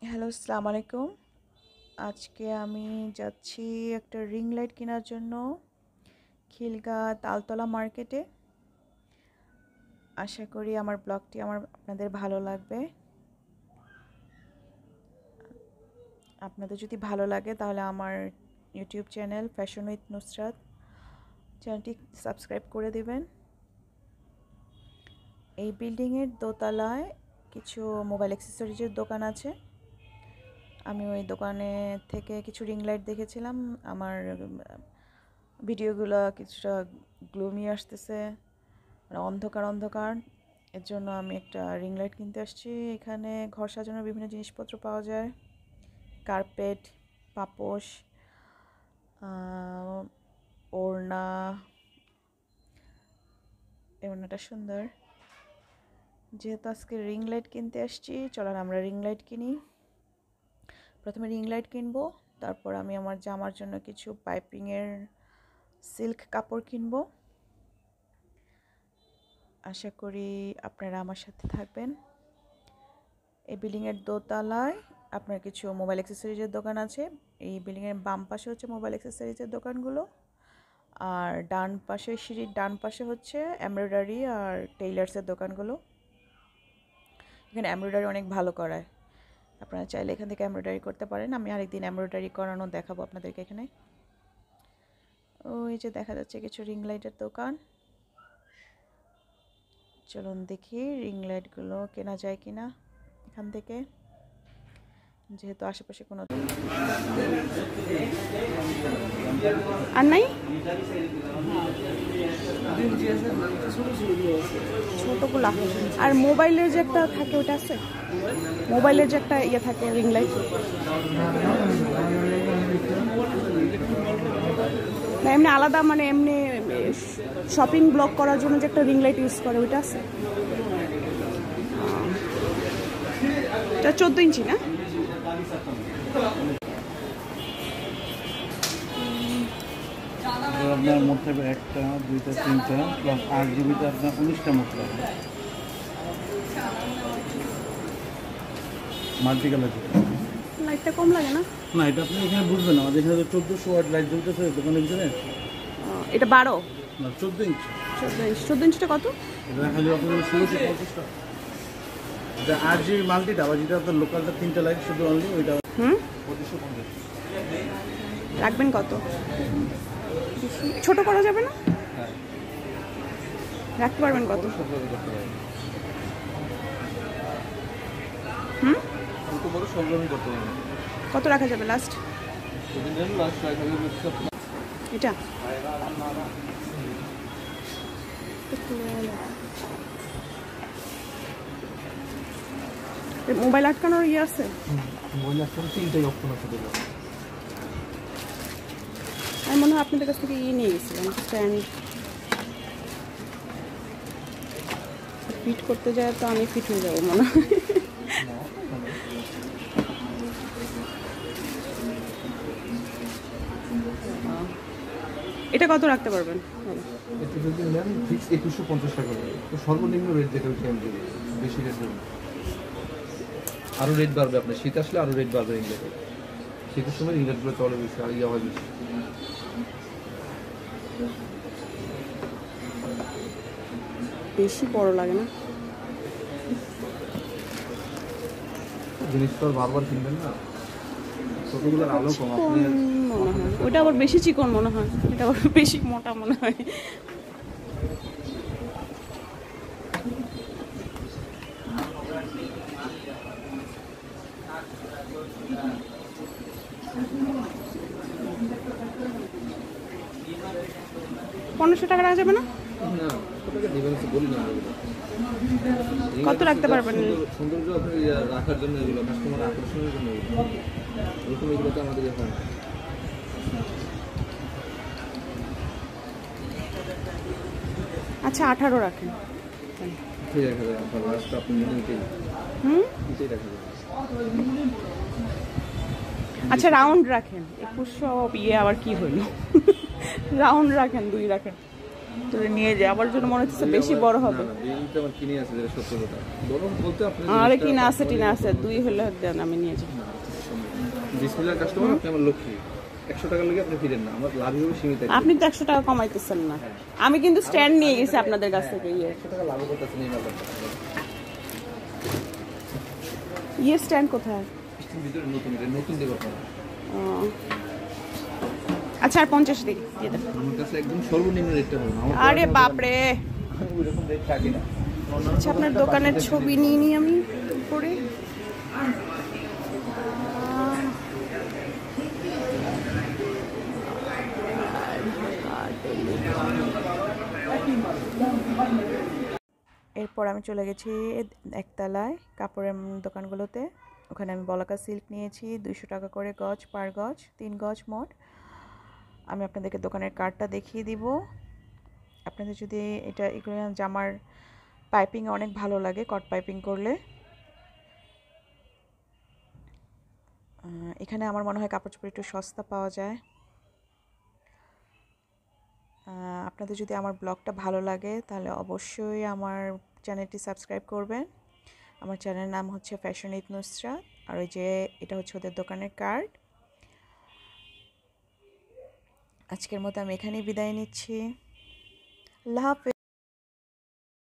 Hello, আসসালামু আলাইকুম। আজকে আমি যাচ্ছি একটা রিং লাইট কেনার জন্য খিলগাঁ তালতলা মার্কেটে। আশা করি আমার ব্লগটি আপনাদের ভালো লাগবে। আপনাদের যদি ভালো লাগে তাহলে আমার YouTube channel fashion with Nusrat চ্যানেলটি সাবস্ক্রাইব করে দেবেন। এই বিল্ডিংয়ের দোতলায় কিছু মোবাইল অ্যাক্সেসরিজের দোকান আছে। আমি ওই দোকানে থেকে কিছু রিং লাইট দেখেছিলাম। আমার ভিডিওগুলো কিছুটা গ্লুমি আসতেছে, মানে অন্ধকার অন্ধকার। এর জন্য আমি একটা রিং লাইট কিনতে আসছি। এখানে ঘর সাজানোর বিভিন্ন জিনিসপত্র পাওয়া যায়, কার্পেট, পাপোশ, ওড়না। এই ওড়নাটা সুন্দর। যেহেতু আজকে রিং লাইট কিনতে আসছি, চলেন আমরা রিং লাইট কিনি। প্রথমে রিং লাইট কিনবো, তারপর আমি আমার জামার জন্য কিছু পাইপিংয়ের সিল্ক কাপড় কিনবো। আশা করি আপনারা আমার সাথে থাকবেন। এই বিল্ডিংয়ের দোতলায় আপনার কিছু মোবাইল অ্যাক্সেসরিজের দোকান আছে। এই বিল্ডিংয়ের বাম পাশে হচ্ছে মোবাইল অ্যাক্সেসরিজের দোকানগুলো, আর ডান পাশে, সিঁড়ির ডান পাশে হচ্ছে এমব্রয়ডারি আর টেইলার্সের দোকানগুলো। এখানে এমব্রয়ডারি অনেক ভালো করায়, আপনারা চাইলে এখান থেকে এমব্রয়ডারি করতে পারেন। আমি আরেকদিন এমব্রয়ডারি করানো দেখাবো আপনাদেরকে। এখানে ওই যে দেখা যাচ্ছে কিছু রিং লাইটের দোকান। চলুন দেখি রিং লাইটগুলো কেনা যায় কিনা এখান থেকে, যেহেতু আশেপাশে কোনো আর নাই। ছোটগুলা আর মোবাইলের যে একটা থাকে ওটা আছে, মোবাইলের যে একটা ইয়ে থাকে রিং লাইট, না এমনি আলাদা, মানে এমনি শপিং ব্লগ করার জন্য যে একটা রিং লাইট ইউজ করে ওইটা আছে। এটা 14 ইঞ্চি না? আপনার মধ্যে একটা, দুইটা, তিনটা প্লাস 8 জিবিতে আপনার 19টা মতো লাগবে। মাল্টি কালার লাইটটা কম লাগে না? না, এটা আপনি এখানে বুঝবেন না। আমাদের এখানে 1400 ওয়াট লাইট জ্বলতেছে দোকানের ভিতরে। এটা 12 না, 14 ইঞ্চি। 14 ইঞ্চিটা কত? এটা দেখা যাবে আপনার 1650 টাকা। এটা 8 জিবি মাল্টিটা, আবার যেটা আপনার লোকালটা 3টা লাইট শুধু অনলি ওইটা 2550। রাখবেন কত? ছোট করা যাবে না? হ্যাঁ, রাখতে পারবেন কত? বড় সংগ্রহ করতে পারবেন। কত রাখা যাবে লাস্ট? এটা মোবাইল আটকানোর ইয়ে আছে? মোবাইল আটকানোর 3টাই অপশন আছে। আমি মনে হয় আপনাদের কাছ থেকে ইয়ে নিয়ে গেছিলাম, স্ট্যান্ড। ফিট করতে যায় তো আমি ফিট হয়ে যাবো মনে হয়। এটা কত রাখতে পারবেন? এটা যদি নেন ফিক্স 2150 টাকা করে, তো সর্বনিম্ন রেট যেটা হচ্ছে বেশি রেট দেবেন। আরও রেট বাড়বে, আপনার শীত আসলে আরও রেট বাড়বে। ইংল্যান্ডে শীতের সময় ইংল্যান্ডগুলো চলে বেশি আর ইয়ে হয় বেশি। বেশি বড় লাগে না জিনিস তো আর বারবার কিনবেন না, ছোটগুলোর আলো কম। আপনি মনে হয় ওইটা আবার বেশি চিকন মনে হয়, এটা আবার বেশি মোটা মনে হয়। $1500 রাখা যাবে না? কত রাখতে পারবেন? সৌন্দর্য আপনি রাখার জন্য এগুলো, কাস্টমার আকর্ষণের জন্য এরকম এগুলো তো আমাদের হয় না। আচ্ছা 18 রাখেন। ঠিক আছে, আপনার লাস্টটা আপনি মনে নিতেই রাখা যাবে। আচ্ছা রাউন্ড রাখেন। 2100 ইয়ে আবার কি হইল? রাউন্ড রাখেন, 2 রাখেন। তুলে নিয়ে যায়, আমার জন্য মনে হচ্ছে বেশি বড় হবে। না বিলটা আমার কিনে আছে, যেটা সত্য কথা। বরং বলতে আপনি আরে কিনা আছে টিনা আছে, 2 হলে দেন আমি নিয়ে যাই। বিসমিল্লাহ কাস্টমার, আপনি আমার লক্ষ্মী। 100 টাকা লাগে আপনি ফিরেন না, আমার লাভ হবে সীমিত। আপনি তো 100 টাকা কমাইতেছেন না। আমি কিন্তু স্ট্যান্ড নিয়ে গেছি আপনাদের কাছ থেকে। 100 টাকা লাভ করতেছেন এই মালটা। স্ট্যান্ড কোথায়? স্টিল ভিতরে নতুন, এটা নতুন দেব আপনারা। ও, আচ্ছা আর 50 দিয়ে দেন। আমার কাছে একদম সর্বনিম্ন রেটটা হবে। আমার আরে বাপরে, ওইরকম রেট থাকে না। আচ্ছা আপনার দোকানের ছবি নিয়ে নিই আমি করে। এরপর আমি চলে গেছি একতলায় কাপড়ের দোকানগুলোতে। ওখানে আমি বলাকা সিল্ক নিয়েছি 200 টাকা করে গজ, পার গজ 3 গজ মোট। আমি আপনাদেরকে দোকানের কার্ডটা দেখিয়ে দিব। আপনাদের যদি এগুলো জামার পাইপিং অনেক ভালো লাগে, কট পাইপিং করলে। এখানে আমার মনে হয় কাপড় চোপড় একটু সস্তা পাওয়া যায়। আপনাদের যদি আমার ব্লগটা ভালো লাগে তাহলে অবশ্যই আমার চ্যানেলটি সাবস্ক্রাইব করবেন। আমার চ্যানেলের নাম হচ্ছে ফ্যাশন উইথ নুসরাত, আর ওই যে এটা হচ্ছে ওদের দোকানের কার্ড। আজকের মতো আমি এখানেই বিদায় নিচ্ছি। আল্লাহ হাফেজ।